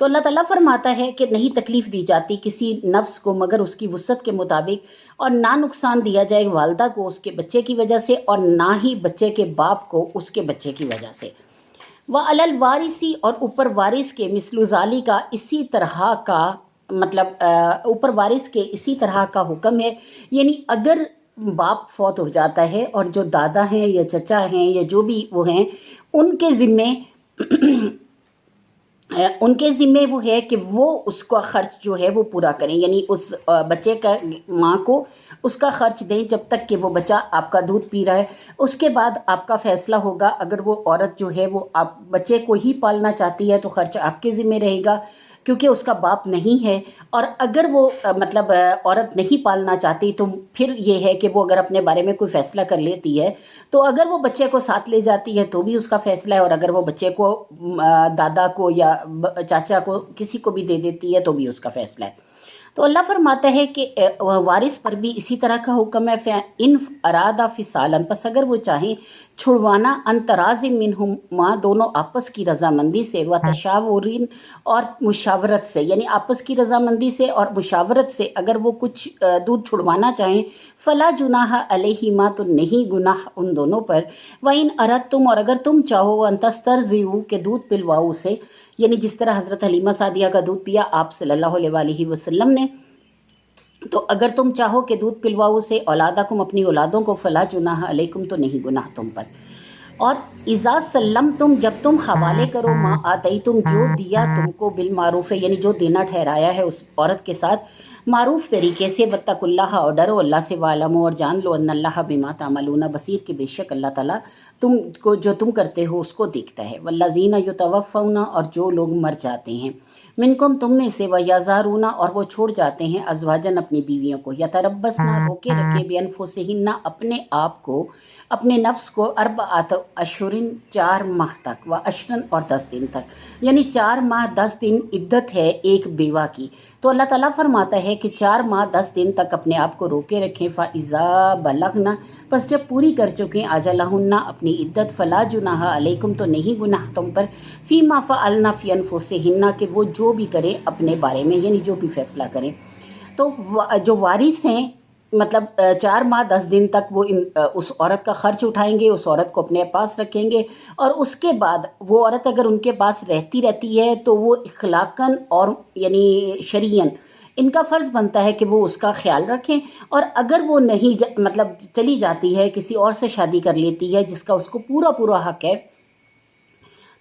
تو اللہ تعالیٰ فرماتا ہے کہ نہیں تکلیف دی جاتی کسی نفس کو مگر اس کی وسعت کے مطابق، اور نہ نقصان دیا جائے والدہ کو اس کے بچے کی وجہ سے، اور نہ ہی بچے کے باپ کو اس کے بچے کی وجہ سے۔ وَعَلَى الْوَارِثِ، اور اوپر وارث کے مثل ذَلِکَ، اسی طرح کا مطلب اوپر وارث کے اسی طرح کا حکم ہے، یعنی اگر باپ فوت ہو جاتا ہے اور جو دادا ہیں یا چچا ہیں یا جو بھی وہ ہیں، ان کے ذمے وہ ہے کہ وہ اس کا خرچ جو ہے وہ پورا کریں، یعنی اس بچے کا ماں کو اس کا خرچ دیں جب تک کہ وہ بچہ آپ کا دودھ پی رہا ہے۔ اس کے بعد آپ کا فیصلہ ہوگا، اگر وہ عورت جو ہے وہ آپ بچے کو ہی پالنا چاہتی ہے تو خرچ آپ کے ذمے رہے گا کیونکہ اس کا باپ نہیں ہے، اور اگر وہ مطلب عورت نہیں پالنا چاہتی تو پھر یہ ہے کہ وہ اگر اپنے بارے میں کوئی فیصلہ کر لیتی ہے تو اگر وہ بچے کو ساتھ لے جاتی ہے تو بھی اس کا فیصلہ ہے، اور اگر وہ بچے کو دادا کو یا چاچا کو کسی کو بھی دے دیتی ہے تو بھی اس کا فیصلہ ہے۔ تو اللہ فرماتا ہے کہ وارث پر بھی اسی طرح کا حکم ہے، ان ارادہ فصالاً، پس اگر وہ چاہیں چھڑوانا، ان تراض منہما، دونوں آپس کی رضامندی سے، و تشاورین، اور مشاورت سے، یعنی آپس کی رضامندی سے اور مشاورت سے اگر وہ کچھ دودھ چھڑوانا چاہیں، فلا جناح علیہما، تو نہیں گناہ ان دونوں پر، وَإِنْ أَرَدْتُمْ، اور اگر تم چاہو، ان تسترضعوا، کہ دودھ پلواؤ اسے، یعنی جس طرح حضرت حلیمہ سعدیہ کا دودھ پیا آپ صلی اللہ علیہ وآلہ وسلم نے، تو اگر تم چاہو کہ دودھ پلواؤ سے اولادکم، اپنی اولادوں کو، فلا جناح علیکم، تو نہیں گناہ تم پر۔ اور اذا سلمتم، جب تم حوالے کرو، ما آتیتم، جو دیا تم کو، بالمعروف، یعنی جو دینا ٹھہرایا ہے اس عورت کے ساتھ معروف طریقے سے، واتقوا اللہ، اور ڈرو اللہ سے، وَاعْلَمُوا، اور جان لو، ان اللہ بما تعملون بصیر، کہ بے شک اللہ تعالیٰ تم کو جو تم کرتے ہو اس کو دیکھتا ہے۔ والذین یتوفون، اور جو لوگ مر جاتے ہیں، منکم، تم میں سے، ویذرون، اور وہ چھوڑ جاتے ہیں، ازواجن، اپنی بیویوں کو، یتربصن، روکے رکھے، بانفسہن، اپنے آپ کو، اپنے نفس کو، اربعۃ اشہر، 4 ماہ تک، وعشرا، اور 10 دن تک، یعنی 4 ماہ 10 دن عدت ہے ایک بیوہ کی۔ تو اللہ تعالیٰ فرماتا ہے کہ 4 ماہ 10 دن تک اپنے آپ کو روکے رکھیں، فَإِذَا بَلَغْنَ، پس جب پوری کر چکیں، اجلہن، اپنی عدت، فلا جناح علیکم، تو نہیں گناہ تم پر، فیما فعلن فی انفسہن، کہ وہ جو بھی کریں اپنے بارے میں، یعنی جو بھی فیصلہ کریں۔ تو جو وارث ہیں مطلب 4 ماہ 10 دن تک وہ اس عورت کا خرچ اٹھائیں گے، اس عورت کو اپنے پاس رکھیں گے، اور اس کے بعد وہ عورت اگر ان کے پاس رہتی ہے تو وہ اخلاقاً اور یعنی شرعاً ان کا فرض بنتا ہے کہ وہ اس کا خیال رکھیں، اور اگر وہ نہیں مطلب چلی جاتی ہے، کسی اور سے شادی کر لیتی ہے جس کا اس کو پورا حق ہے،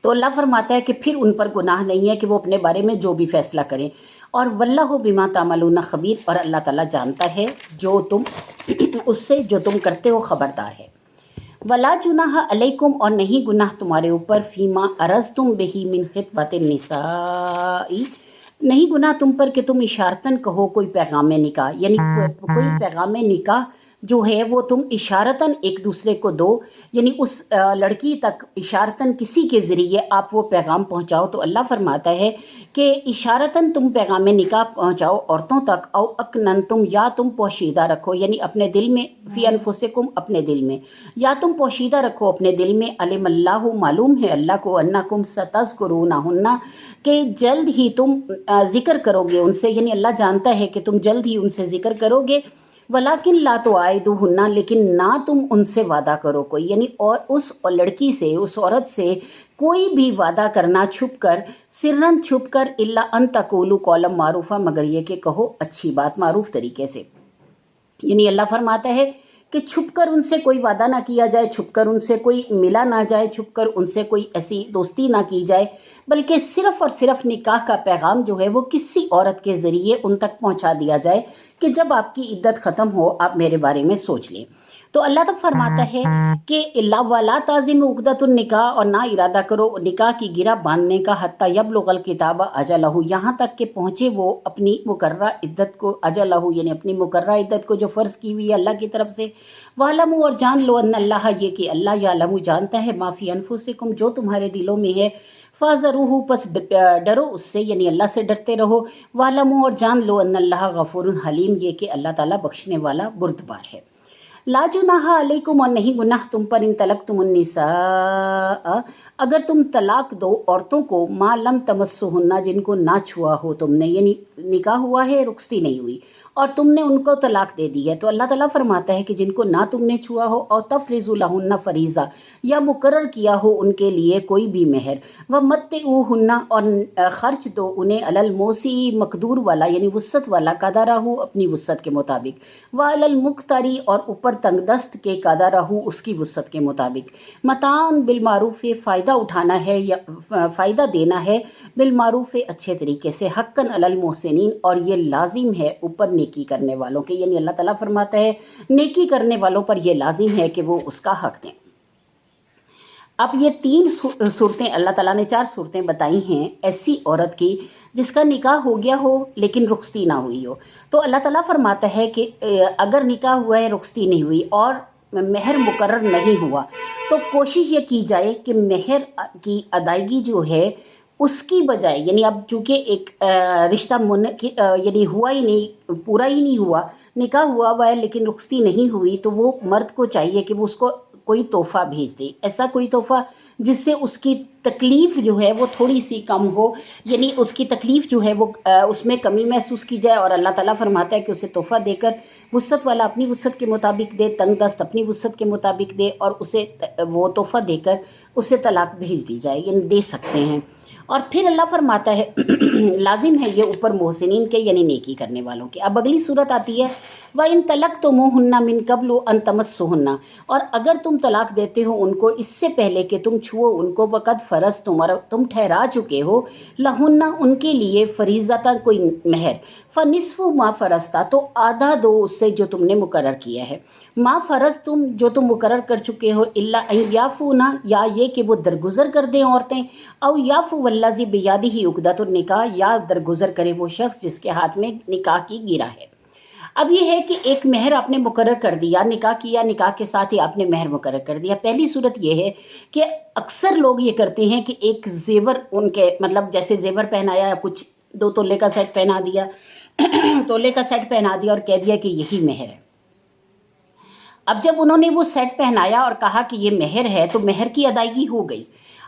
تو اللہ فرماتا ہے کہ پھر ان پر گناہ نہیں ہے کہ وہ اپنے بارے میں جو بھی فیصلہ کریں۔ اور واللہ بما تعملون خبیر، اور اللہ تعالیٰ جانتا ہے جو تم اس سے جو تم کرتے ہو خبردار ہے۔ ولا جناح علیکم، اور نہیں گناہ تمہارے اوپر، فیما عرضتم بہ من خطبۃ النساء، نہیں گناہ تم پر کہ تم اشارتاً کہو کوئی پیغام نکاح، یعنی کوئی پیغام نکاح جو ہے وہ تم اشارتاً ایک دوسرے کو دو، یعنی اس لڑکی تک اشارتاً کسی کے ذریعے آپ وہ پیغام پہنچاؤ۔ تو اللہ فرماتا ہے کہ اشارتاً تم پیغام نکاح پہنچاؤ عورتوں تک، او اکننتم، یا تم پوشیدہ رکھو، یعنی اپنے دل میں، فی انفسکم، اپنے دل میں، یا تم پوشیدہ رکھو اپنے دل میں، علم اللہ، معلوم ہے اللہ کو، انکم ستذکرونہن، کہ جلد ہی تم ذکر کرو گے ان سے، یعنی اللہ جانتا ہے کہ تم جلد ہی ان سے ذکر کرو گے، ولیکن لا تواعدوہن، لیکن نہ تم ان سے وعدہ کرو کوئی، یعنی اور اس لڑکی سے، اس عورت سے کوئی بھی وعدہ کرنا چھپ کر، سرن چھپ کر، الا ان تقولوا قولا معروفا، مگر یہ کہ کہو اچھی بات معروف طریقے سے، یعنی اللہ فرماتا ہے کہ چھپ کر ان سے کوئی وعدہ نہ کیا جائے، چھپ کر ان سے کوئی ملا نہ جائے، چھپ کر ان سے کوئی ایسی دوستی نہ کی جائے، بلکہ صرف اور صرف نکاح کا پیغام جو ہے وہ کسی عورت کے ذریعے ان تک پہنچا دیا جائے کہ جب آپ کی عدت ختم ہو آپ میرے بارے میں سوچ لیں۔ تو اللہ تک فرماتا ہے کہ وَلَا تَعْزِمُوا عُقْدَةَ النِّکَاحِ، اور نہ ارادہ کرو نکاح کی گرہ باندھنے کا، حتیٰ یبلغ الکتاب اجلہ، یہاں تک کہ پہنچے وہ اپنی مقررہ عدت کو، اجلہ یعنی اپنی مقررہ عدت کو جو فرض کی ہوئی ہے اللہ کی طرف سے، وَاعْلَمُوا، اور جان لو، ان اللہ، یہ کہ اللہ یعلم، جانتا ہے، ما فی انفسکم، جو تمہارے دلوں میں ہے، فَاحْذَرُوهُ، پس ڈرو اس سے، یعنی اللہ سے ڈرتے رہو، وَاعْلَمُوا، اور جان لو، ان اللہ غفور حلیم، یہ کہ اللہ تعالیٰ بخشنے والا بردبار ہے۔ لا جناح علیکم، اور نہیں گناہ تم پر، ان طلقتم النساء، اگر تم طلاق دو عورتوں کو ما لم تمسہن جن کو نہ چھوا ہو تم نے، یعنی نکاح ہوا ہے رخصتی نہیں ہوئی اور تم نے ان کو طلاق دے دی ہے، تو اللہ تعالیٰ فرماتا ہے کہ جن کو نہ تم نے چھوا ہو، اور تفریضوا لہن فریضہ یا مقرر کیا ہو ان کے لیے کوئی بھی مہر، ومتعوہن اور خرچ دو انہیں علی الموسع مقدور والا یعنی وسعت والا قدرہ اپنی وسعت کے مطابق، وعلی المقتری اور اوپر تنگ دست کے قدرہ اس کی وسعت کے مطابق، متاعن بالمعروف فائدہ اٹھانا ہے یا فائدہ دینا ہے، بالمعروف اچھے طریقے سے، حقاً علی المحسنین اور یہ لازم ہے اوپر نیکی کرنے والوں کے، یعنی اللہ تعالیٰ فرماتا ہے نیکی کرنے والوں پر یہ لازم ہے کہ وہ اس کا حق دیں۔ اب یہ 3 صورتیں اللہ تعالیٰ نے 4 صورتیں بتائی ہیں ایسی عورت کی جس کا نکاح ہو گیا ہو لیکن رخصتی نہ ہوئی ہو، تو اللہ تعالیٰ فرماتا ہے کہ اگر نکاح ہوا ہے رخصتی نہیں ہوئی اور مہر مقرر نہیں ہوا تو کوشش یہ کی جائے کہ مہر کی ادائیگی جو ہے اس کی بجائے، یعنی اب چونکہ ایک رشتہ یعنی ہوا ہی نہیں، پورا ہی نہیں ہوا، نکاح ہوا ہے لیکن رخصتی نہیں ہوئی، تو وہ مرد کو چاہیے کہ وہ اس کو کوئی تحفہ بھیج دے، ایسا کوئی تحفہ جس سے اس کی تکلیف جو ہے وہ تھوڑی سی کم ہو، یعنی اس کی تکلیف جو ہے وہ اس میں کمی محسوس کی جائے، اور اللہ تعالیٰ فرماتا ہے کہ اسے تحفہ دے کر وسعت والا اپنی وسعت کے مطابق دے، تنگ دست اپنی وسعت کے مطابق دے، اور اسے وہ تحفہ دے کر اسے طلاق بھیج دی جائے، یعنی دے سکتے ہیں۔ اور پھر اللہ فرماتا ہے لازم ہے یہ اوپر محسنین کے یعنی نیکی کرنے والوں کے۔ اب اگلی صورت آتی ہے وَإِن طَلَقْتُمُوهُنَّ مِن قَبْلُ أَن تَمَسُّوهُنَّ، اور اگر تم طلاق دیتے ہو ان کو اس سے پہلے کہ تم چھو ان کو، وقد فرضتم اور تم ٹھہرا چکے ہو، لَهُنَّ ان کے لیے فریضۃ کوئی مہر، فَنِصْفُ مَا فَرَضْتَ تو آدھا دو اس سے جو تم نے مقرر کیا ہے، ما فرض تم جو تم مقرر کر چکے ہو، الا ان یعفونا یا یہ کہ وہ درگزر کر دیں عورتیں، او یعفو والذی بیدہ عقدۃ النکاح یا درگزر کرے وہ شخص جس کے ہاتھ میں نکاح کی گرہ ہے۔ اب یہ ہے کہ ایک مہر آپ نے مقرر کر دیا، نکاح کیا، نکاح کے ساتھ ہی آپ نے مہر مقرر کر دیا۔ پہلی صورت یہ ہے کہ اکثر لوگ یہ کرتے ہیں کہ ایک زیور ان کے مطلب جیسے زیور پہنایا یا کچھ 2 تولے کا سیٹ پہنا دیا تولے کا سیٹ پہنا دیا اور کہہ دیا کہ یہی مہر ہے۔ اب جب انہوں نے وہ سیٹ پہنایا اور کہا کہ یہ مہر ہے تو مہر کی ادائیگی ہو گئی۔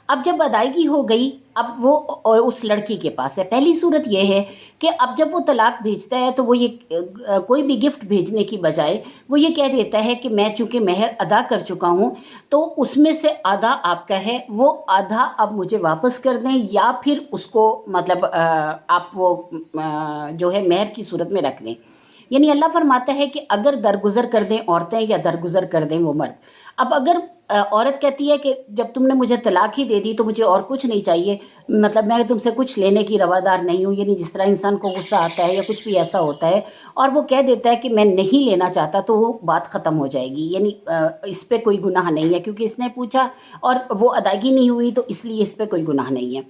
اب جب ادائیگی ہو گئی اب وہ اس لڑکی کے پاس ہے۔ پہلی صورت یہ ہے کہ اب جب وہ طلاق بھیجتا ہے تو وہ یہ کوئی بھی گفٹ بھیجنے کی بجائے وہ یہ کہہ دیتا ہے کہ میں چونکہ مہر ادا کر چکا ہوں تو اس میں سے آدھا آپ کا ہے، وہ آدھا اب مجھے واپس کر دیں، یا پھر اس کو مطلب آپ وہ جو ہے مہر کی صورت میں رکھ دیں۔ یعنی اللہ فرماتا ہے کہ اگر درگزر کر دیں عورتیں یا درگزر کر دیں وہ مرد۔ اب اگر عورت کہتی ہے کہ جب تم نے مجھے طلاق ہی دے دی تو مجھے اور کچھ نہیں چاہیے، مطلب میں تم سے کچھ لینے کی روادار نہیں ہوں، یعنی جس طرح انسان کو غصہ آتا ہے یا کچھ بھی ایسا ہوتا ہے اور وہ کہہ دیتا ہے کہ میں نہیں لینا چاہتا، تو وہ بات ختم ہو جائے گی، یعنی اس پہ کوئی گناہ نہیں ہے کیونکہ اس نے پوچھا اور وہ ادائیگی نہیں ہوئی تو اس لیے اس پہ کوئی گناہ نہیں ہے۔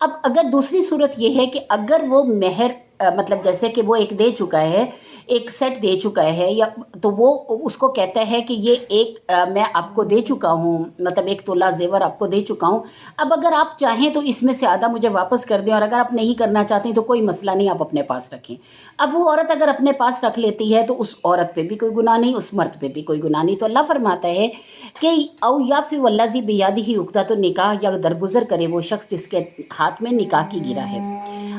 اب اگر دوسری صورت یہ ہے کہ اگر وہ مہر مطلب جیسے کہ وہ ایک دے چکا ہے، ایک سیٹ دے چکا ہے، یا تو وہ اس کو کہتا ہے کہ یہ ایک میں آپ کو دے چکا ہوں، مطلب 1 تولہ زیور آپ کو دے چکا ہوں، اب اگر آپ چاہیں تو اس میں سے آدھا مجھے واپس کر دیں، اور اگر آپ نہیں کرنا چاہتے تو کوئی مسئلہ نہیں، آپ اپنے پاس رکھیں۔ اب وہ عورت اگر اپنے پاس رکھ لیتی ہے تو اس عورت پہ بھی کوئی گناہ نہیں، اس مرد پہ بھی کوئی گناہ نہیں۔ تو اللہ فرماتا ہے کہ او یعفو والذی بیدہ عقدۃ النکاح یا درگزر کرے وہ شخص جس کے ہاتھ میں نکاح کی گرہ ہے،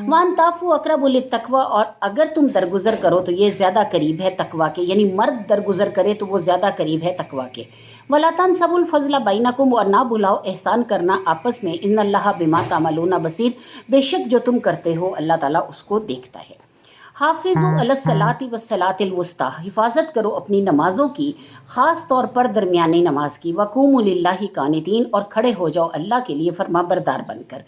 وان تعفو اقرب للتقوی اور اگر تم درگزر کرو تو یہ زیادہ قریب ہے تقوی کے، یعنی مرد درگزر کرے تو وہ زیادہ قریب ہے تقوی کے۔ ولا تنسبوا الفضل بینکم اور نہ بھلاؤ احسان کرنا آپس میں، ان اللہ بما تعملون بصیر بے شک جو تم کرتے ہو اللہ تعالیٰ اس کو دیکھتا ہے۔ حافظوا علی الصلاۃ والصلاۃ الوسطی حفاظت کرو اپنی نمازوں کی، خاص طور پر درمیانی نماز کی، وقوموا للہ قانتین اور کھڑے ہو جاؤ اللہ کے لیے فرما بردار بن کر۔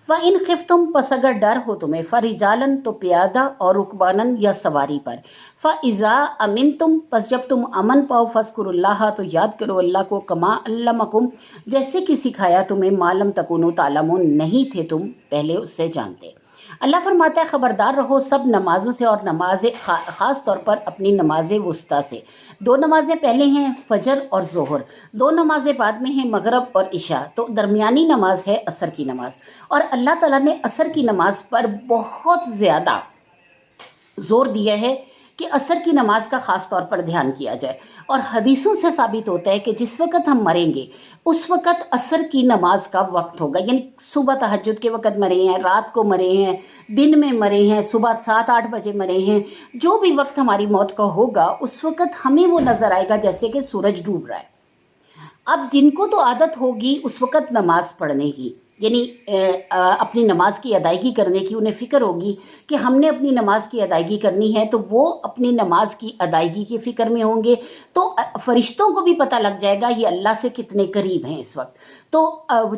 فَإِنْ خِفْتُمْ پس اگر ڈر ہو تمہیں، فَرِجَالًا تو پیادہ اور رُکْبَانًا یا سواری پر، فَإِذَا أَمِنْتُمْ پس جب تم امن پاؤ، فَاذْكُرُوا اللَّهَ تو یاد کرو اللہ کو، کما علمکم جیسے کہ سکھایا تمہیں، ما لم تکونوا تعلمون نہیں تھے تم پہلے اس سے جانتے۔ اللہ فرماتا ہے خبردار رہو سب نمازوں سے اور نماز خاص طور پر اپنی نماز وسطیٰ سے۔ 2 نمازیں پہلے ہیں فجر اور ظہر، 2 نمازیں بعد میں ہیں مغرب اور عشاء، تو درمیانی نماز ہے عصر کی نماز۔ اور اللہ تعالیٰ نے عصر کی نماز پر بہت زیادہ زور دیا ہے کہ عصر کی نماز کا خاص طور پر دھیان کیا جائے، اور حدیثوں سے ثابت ہوتا ہے کہ جس وقت ہم مریں گے اس وقت عصر کی نماز کا وقت ہوگا، یعنی صبح تہجد کے وقت مرے ہیں، رات کو مرے ہیں، دن میں مرے ہیں، صبح 7-8 بجے مرے ہیں، جو بھی وقت ہماری موت کا ہوگا اس وقت ہمیں وہ نظر آئے گا جیسے کہ سورج ڈوب رہا ہے۔ اب جن کو تو عادت ہوگی اس وقت نماز پڑھنے کی، یعنی اپنی نماز کی ادائیگی کرنے کی، انہیں فکر ہوگی کہ ہم نے اپنی نماز کی ادائیگی کرنی ہے، تو وہ اپنی نماز کی ادائیگی کی فکر میں ہوں گے، تو فرشتوں کو بھی پتہ لگ جائے گا یہ اللہ سے کتنے قریب ہیں اس وقت۔ تو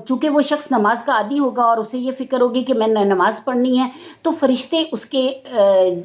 چونکہ وہ شخص نماز کا عادی ہوگا اور اسے یہ فکر ہوگی کہ میں نے نماز پڑھنی ہے، تو فرشتے اس کے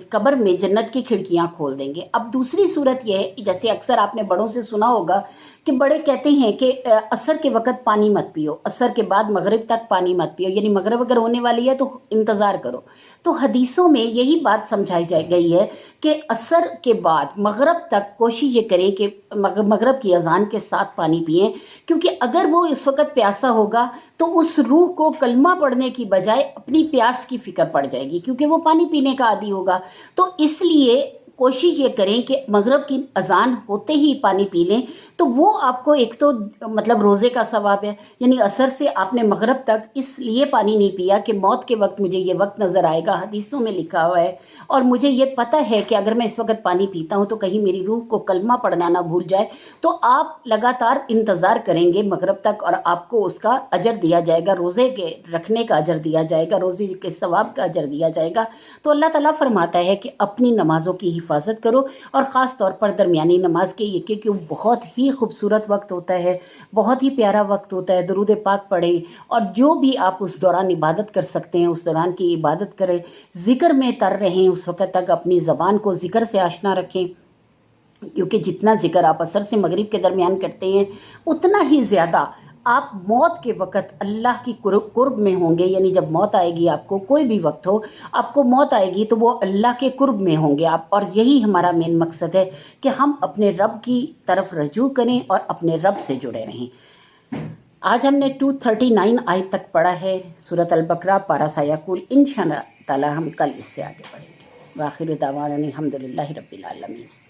قبر میں جنت کی کھڑکیاں کھول دیں گے۔ اب دوسری صورت یہ ہے، جیسے اکثر آپ نے بڑوں سے سنا ہوگا کہ بڑے کہتے ہیں کہ عصر کے وقت پانی مت پیو، عصر کے بعد مغرب تک پانی مت پیو، یعنی مغرب اگر ہونے والی ہے تو انتظار کرو۔ تو حدیثوں میں یہی بات سمجھائی گئی ہے کہ عصر کے بعد مغرب تک کوشش یہ کریں کہ مغرب کی اذان کے ساتھ پانی پئیں، کیونکہ اگر وہ اس وقت پیاسا ہوگا تو اس روح کو کلمہ پڑھنے کی بجائے اپنی پیاس کی فکر پڑ جائے گی، کیونکہ وہ پانی پینے کا عادی ہوگا۔ تو اس لیے کوشش یہ کریں کہ مغرب کی اذان ہوتے ہی پانی پی لیں، تو وہ آپ کو ایک تو مطلب روزے کا ثواب ہے، یعنی عصر سے آپ نے مغرب تک اس لیے پانی نہیں پیا کہ موت کے وقت مجھے یہ وقت نظر آئے گا، حدیثوں میں لکھا ہوا ہے، اور مجھے یہ پتہ ہے کہ اگر میں اس وقت پانی پیتا ہوں تو کہیں میری روح کو کلمہ پڑھنا نہ بھول جائے۔ تو آپ لگاتار انتظار کریں گے مغرب تک، اور آپ کو اس کا اجر دیا جائے گا، روزے کے رکھنے کا اجر دیا جائے گا، روزے کے ثواب کا اجر دیا جائے گا۔ تو اللہ تعالیٰ فرماتا ہے کہ اپنی نمازوں کی حفاظت کرو، اور خاص طور پر درمیانی نماز کے، یہ کہ وہ بہت ہی خوبصورت وقت ہوتا ہے، بہت ہی پیارا وقت ہوتا ہے۔ درود پاک پڑھیں، اور جو بھی آپ اس دوران عبادت کر سکتے ہیں اس دوران کی عبادت کریں، ذکر میں تر رہیں، اس وقت تک اپنی زبان کو ذکر سے آشنا رکھیں، کیونکہ جتنا ذکر آپ عصر سے مغرب کے درمیان کرتے ہیں اتنا ہی زیادہ آپ موت کے وقت اللہ کی قرب میں ہوں گے، یعنی جب موت آئے گی آپ کو، کوئی بھی وقت ہو آپ کو موت آئے گی تو وہ اللہ کے قرب میں ہوں گے آپ، اور یہی ہمارا مین مقصد ہے کہ ہم اپنے رب کی طرف رجوع کریں اور اپنے رب سے جڑے رہیں۔ آج ہم نے 239 آیت تک پڑھا ہے سورۃ البقرہ پارہ سایہ کل، انشاءاللہ تعالی ہم کل اس سے آگے پڑھیں گے۔ وآخر دعوانا الحمدللہ رب العالمین۔